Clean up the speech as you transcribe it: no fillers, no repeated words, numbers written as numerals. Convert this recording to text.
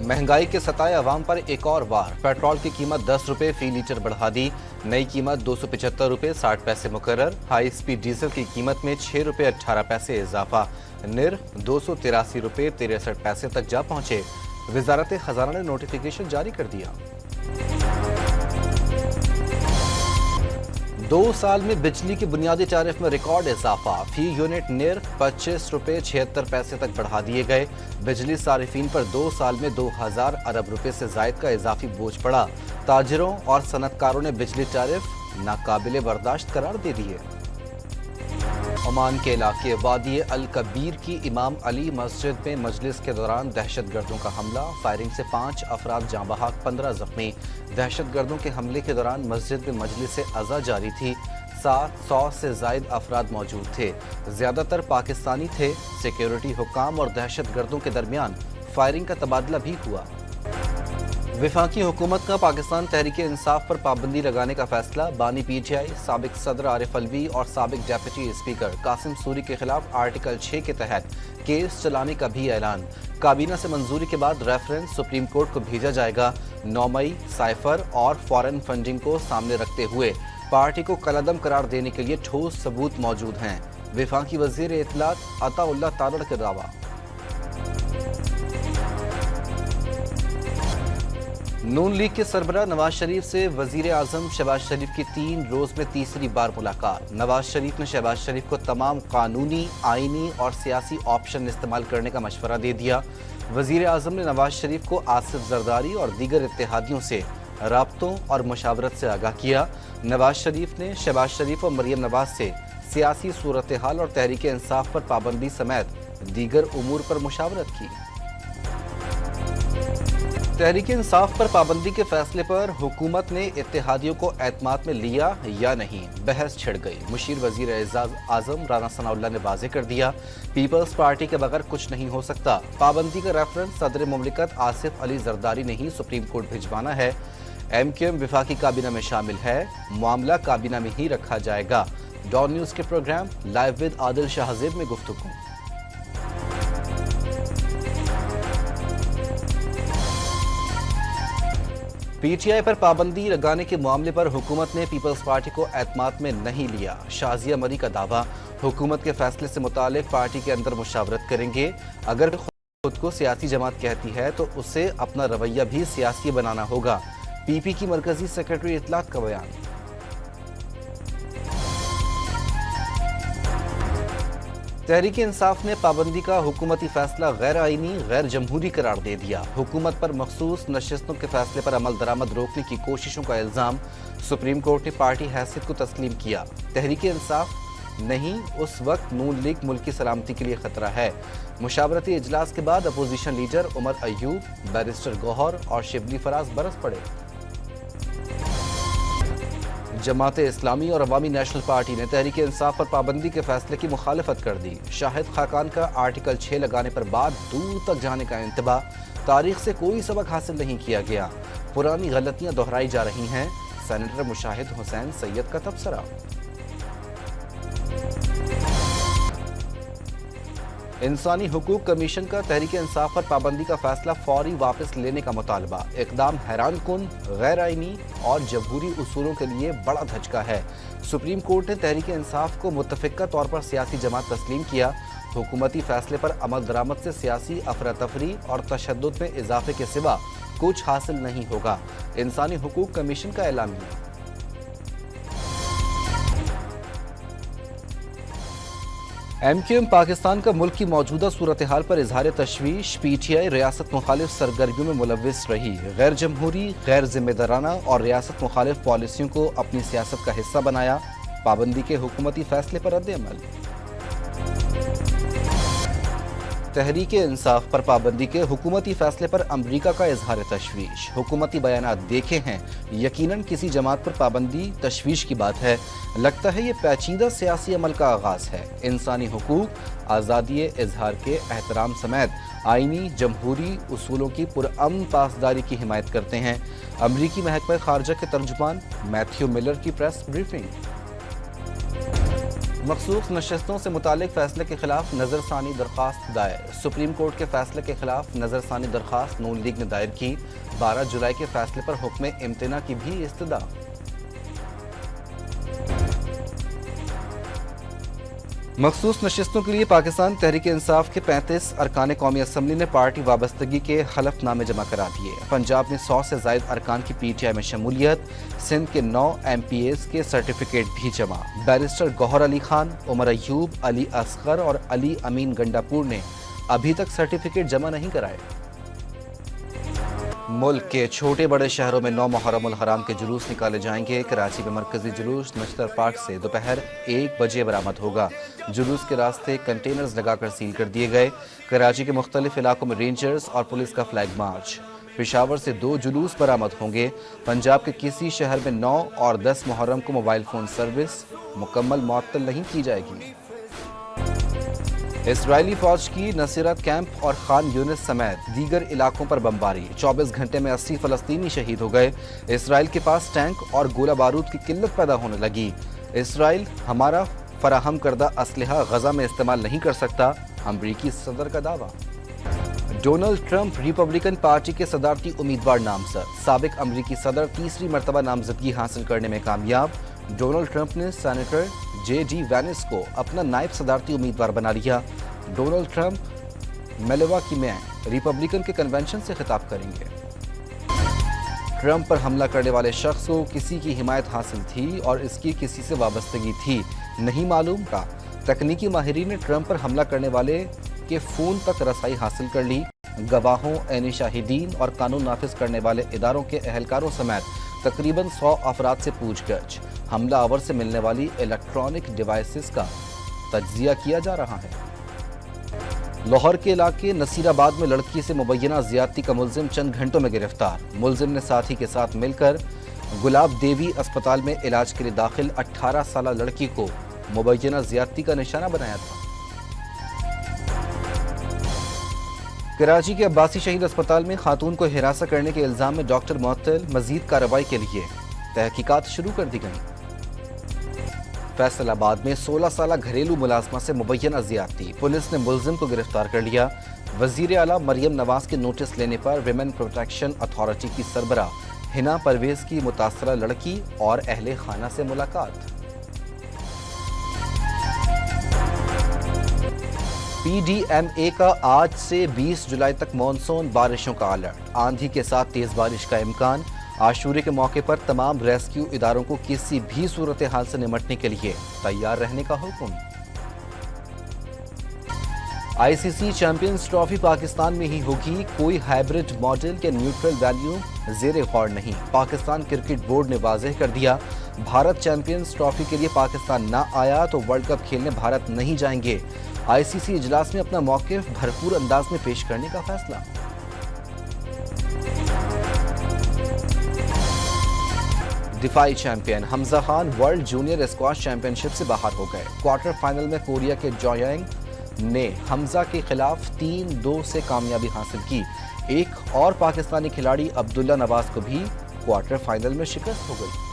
महंगाई के सताए अवाम पर एक और वार। पेट्रोल की कीमत 10 रुपए फी लीटर बढ़ा दी। नई कीमत 275 रुपए 60 पैसे मुकर्रर। हाई स्पीड डीजल की कीमत में 6 रुपए 18 पैसे इजाफा। निर 283 रुपए 63 पैसे तक जा पहुंचे। वजारत खजाना ने नोटिफिकेशन जारी कर दिया। 2 साल में बिजली की बुनियादी टैरिफ में रिकॉर्ड इजाफा। फी यूनिट निर 25 रुपए 76 पैसे तक बढ़ा दिए गए। बिजली सारिफीन पर 2 साल में 2000 अरब रुपए से जायद का इजाफी बोझ पड़ा। ताजिरों और सनतकारों ने बिजली टैरिफ नाकाबिले बर्दाश्त करार दे दिए। ओमान के इलाके वादी अल कबीर की इमाम अली मस्जिद में मजलिस के दौरान दहशतगर्दों का हमला। फायरिंग से 5 अफराद जाँ बहक, 15 जख्मी। दहशतगर्दों के हमले के दौरान मस्जिद में मजलिस अज़ा जारी थी। 700 से जायद अफराद मौजूद थे। ज़्यादातर पाकिस्तानी थे। सिक्योरिटी हुक्काम और दहशतगर्दों के दरमियान फायरिंग का तबादला भी हुआ। वफाकी हुकूमत का पाकिस्तान तहरीक इंसाफ पर पाबंदी लगाने का फैसला। बानी पीटीआई, साबिक सदर आरिफ अलवी और साबिक डेप्यूटी स्पीकर कासिम सूरी के खिलाफ आर्टिकल 6 के तहत केस चलाने का भी ऐलान। काबीना से मंजूरी के बाद रेफरेंस सुप्रीम कोर्ट को भेजा जाएगा। 9 मई साइफर और फॉरेन फंडिंग को सामने रखते हुए पार्टी को कलअदम करार देने के लिए ठोस सबूत मौजूद हैं। वफाकी वजीर इत्तलात अताउल्लाह तारड़ का दावा। नून लीग के सरबराह नवाज शरीफ से वजीर आजम शहबाज शरीफ की 3 रोज में तीसरी बार मुलाकात। नवाज शरीफ ने शहबाज शरीफ को तमाम कानूनी, आईनी और सियासी ऑप्शन इस्तेमाल करने का मशवरा दे दिया। वजीर आजम ने नवाज शरीफ को आसिफ जरदारी और दीगर इत्तेहादियों से राब्तों और मुशावरत से आगाह किया। नवाज शरीफ ने शहबाज शरीफ और मरियम नवाज से सियासी सूरत हाल और तहरीक इंसाफ पर पाबंदी समेत दीगर उमूर पर मुशावरत की। तहरीक इंसाफ पर पाबंदी के फैसले पर हुकूमत ने इत्तेहादियों को एतमाद में लिया या नहीं, बहस छिड़ गई। मुशीर वजीर आजम राना सनाउल्लाह ने वाज़ेह कर दिया, पीपल्स पार्टी के बगैर कुछ नहीं हो सकता। पाबंदी का रेफरेंस सदर मुमलिकत आसिफ अली जरदारी ने ही सुप्रीम कोर्ट भिजवाना है। MQM विफाकी काबीना में शामिल है। मामला काबीना में ही रखा जाएगा। डॉन न्यूज के programme live with Adil Shahzeb में गुफ्तगू। पीटीआई पर पाबंदी लगाने के मामले पर हुकूमत ने पीपल्स पार्टी को एतमाद में नहीं लिया। शाजिया मरी का दावा, हुकूमत के फैसले से मुतालिक पार्टी के अंदर मुशावरत करेंगे। अगर खुद को सियासी जमात कहती है तो उसे अपना रवैया भी सियासी बनाना होगा। पीपी की मरकजी सेक्रेटरी इत्तलात का बयान। तहरीक इंसाफ ने पाबंदी का हुकूमती फैसला गैर आईनी, गैर जमहूरी करार दे दिया। हुकूमत पर मखसूस नशिस्तों के फैसले पर अमल दरामद रोकने की कोशिशों का इल्जाम। सुप्रीम कोर्ट ने पार्टी हैसियत को तस्लीम किया। तहरीक इंसाफ नहीं, उस वक्त नून लीग मुल्क की सलामती के लिए खतरा है। मुशावरती इजलास के बाद opposition leader Omar Ayub, barrister Gohar और शिबली फराज बरस पड़े। जमात इस्लामी और अवामी नेशनल पार्टी ने तहरीक इंसाफ पर पाबंदी के फैसले की मुखालफत कर दी। शाहिद खाकान का आर्टिकल 6 लगाने पर बाद दूर तक जाने का इंतबाह। तारीख से कोई सबक हासिल नहीं किया गया। पुरानी गलतियां दोहराई जा रही हैं। सेनेटर मुशाहिद हुसैन सैयद का तबसरा। इंसानी हुकूक कमीशन का तहरीक इंसाफ पर पाबंदी का फैसला फौरी वापस लेने का मुतालबा। इकदाम हैरानकुन, गैर आईनी और जमहूरी उसूलों के लिए बड़ा धचका है। सुप्रीम कोर्ट ने तहरीक इंसाफ को मुतफिका तौर पर सियासी जमात तस्लीम किया। हुकूमती फैसले पर अमल दरामद से सियासी अफरा तफरी और तशद्दुद में इजाफे के सिवा कुछ हासिल नहीं होगा। इंसानी हुकूक कमीशन का ऐलान है। MQM पाकिस्तान का मुल्क की मौजूदा सूरत हाल पर इजहार तशवीश। PTI रियासत मुखालिफ सरगर्मियों में मुलव्विस रही। गैर जमहूरी, गैर जिम्मेदाराना और रियासत मुखालिफ पॉलिसियों को अपनी सियासत का हिस्सा बनाया। पाबंदी के हुकूमती फैसले पर रद्द-ए-अमल। तहरीक इंसाफ पर पाबंदी के हुकूमती फैसले पर अमरीका का इजहार तशवीश। हुकूमती बयानात देखे हैं, यकीनन किसी जमात पर पाबंदी तशवीश की बात है। लगता है ये पेचीदा सियासी अमल का आगाज है। इंसानी हुकूक, आज़ादी इजहार के एहतराम समेत आईनी जमहूरी उसूलों की पुरअमन पासदारी की हिमायत करते हैं। अमरीकी महकमा खारजा के तर्जुमान मैथ्यू मिलर की प्रेस ब्रीफिंग। مخصوص نشستوں سے متعلق فیصلے کے خلاف نظر ثانی درخواست دائر۔ سپریم کورٹ کے فیصلے کے خلاف نظر ثانی درخواست نون لیگ نے دائر کی۔ 12 جولائی کے فیصلے پر حکم امتناع کی بھی استدعا۔ مخصوص نشستوں کے لیے پاکستان تحریک انصاف کے 35 ارکان قومی اسمبلی نے پارٹی وابستگی کے حلف نامے جمع کرا دیے۔ پنجاب میں 100 سے زائد ارکان کی پی ٹی آئی میں شمولیت۔ سندھ کے 9 ایم پی ایز کے سرٹیفکیٹ بھی جمع۔ بیرسٹر گوہر علی خان، عمر ایوب، علی اصغر اور علی امین گنڈاپور نے ابھی تک سرٹیفکیٹ جمع نہیں کرائے۔ ملک کے چھوٹے بڑے شہروں میں 9 محرم الحرام کے جلوس نکالے جائیں گے۔ کراچی میں مرکزی جلوس نشتر پارک سے دوپہر 1 بجے برآمد ہوگا۔ جلوس کے راستے کنٹینرز لگا کر سیل کر دیے گئے۔ کراچی کے مختلف علاقوں میں رینجرز اور پولیس کا فلیگ مارچ۔ پشاور سے 2 جلوس برآمد ہوں گے۔ پنجاب کے کسی شہر میں 9 اور 10 محرم کو موبائل فون سروس مکمل معطل نہیں کی جائے گی۔ اسرائیلی فوج کی نصیرت کیمپ اور خان یونس سمیت دیگر علاقوں پر بمباری۔ 24 گھنٹے میں 80 فلسطینی شہید ہو گئے۔ اسرائیل کے پاس ٹینک اور گولہ بارود کی قلت پیدا ہونے لگی۔ اسرائیل ہمارا فراہم کردہ اسلحہ غزہ میں استعمال نہیں کر سکتا، امریکی صدر کا دعویٰ۔ ڈونلڈ ٹرمپ ریپبلکن پارٹی کے صدارتی امیدوار نامزد۔ سابق امریکی صدر تیسری مرتبہ نامزدگی حاصل کرنے میں کامیاب۔ ڈونلڈ ٹرمپ نے سینیٹر جے ڈی وینس کو اپنا نائب صدارتی امیدوار بنا لیا۔ ڈونلڈ ٹرمپ میلواکی میں ریپبلکن کے کنونشن سے خطاب کریں گے۔ ٹرمپ پر حملہ کرنے والے شخص کو کسی کی حمایت حاصل تھی اور اس کی کسی سے وابستگی تھی نہیں معلوم کا۔ تکنیکی ماہرین نے ٹرمپ پر حملہ کرنے والے کے فون تک رسائی حاصل کر لی۔ گواہوں، عینی شاہدین اور قانون نافذ کرنے والے اداروں کے اہلکاروں سمیت تقریباً 100 افراد سے پوچھ گچھ۔ حملہ آور سے ملنے والی الیکٹرانک ڈیوائسز کا تجزیہ کیا جا رہا ہے۔ لاہور کے علاقے نصیر آباد میں لڑکی سے مبینہ زیادتی کا ملزم چند گھنٹوں میں گرفتار۔ ملزم نے ساتھی کے ساتھ مل کر گلاب دیوی اسپتال میں علاج کے لیے داخل 18 سالہ لڑکی کو مبینہ زیادتی کا نشانہ بنایا تھا۔ کراچی کے عباسی شہید اسپتال میں خاتون کو ہراساں کرنے کے الزام میں ڈاکٹر معطل، مزید کارروائی کے لیے تحقیقات شروع کر دی گئیں۔ فیصل آباد میں 16 سالہ گھریلو ملازمہ سے مبینہ زیادتی، پولیس نے ملزم کو گرفتار کر لیا۔ وزیر اعلیٰ مریم نواز کے نوٹس لینے پر ویمن پروٹیکشن اتھارٹی کی سربراہ حنا پرویز کی متاثرہ لڑکی اور اہل خانہ سے ملاقات۔ پی ڈی ایم اے کا آج سے 20 جولائی تک مانسون بارشوں کا الرٹ، آندھی کے ساتھ تیز بارش کا امکان۔ عاشورے کے موقع پر تمام ریسکیو اداروں کو کسی بھی صورتحال سے نمٹنے کے لیے تیار رہنے کا حکم۔ آئی سی سی چیمپئنز ٹرافی پاکستان میں ہی ہوگی، کوئی ہائبرڈ ماڈل یا نیوٹرل ویلیو زیر غور نہیں۔ پاکستان کرکٹ بورڈ نے واضح کر دیا، بھارت چیمپئنز ٹرافی کے لیے پاکستان نہ آیا تو ورلڈ کپ کھیلنے بھارت نہیں جائیں گے۔ آئی سی سی اجلاس میں اپنا موقف بھرپور انداز میں پیش کرنے کا فیصلہ۔ دفاعی champion Hamza Khan world junior squash championship سے باہر ہو گئے۔ کوارٹر فائنل میں کوریا کے جویانگ نے حمزہ کے خلاف 3-2 سے کامیابی حاصل کی۔ ایک اور پاکستانی کھلاڑی عبداللہ نواز کو بھی کوارٹر فائنل میں شکست ہو گئی۔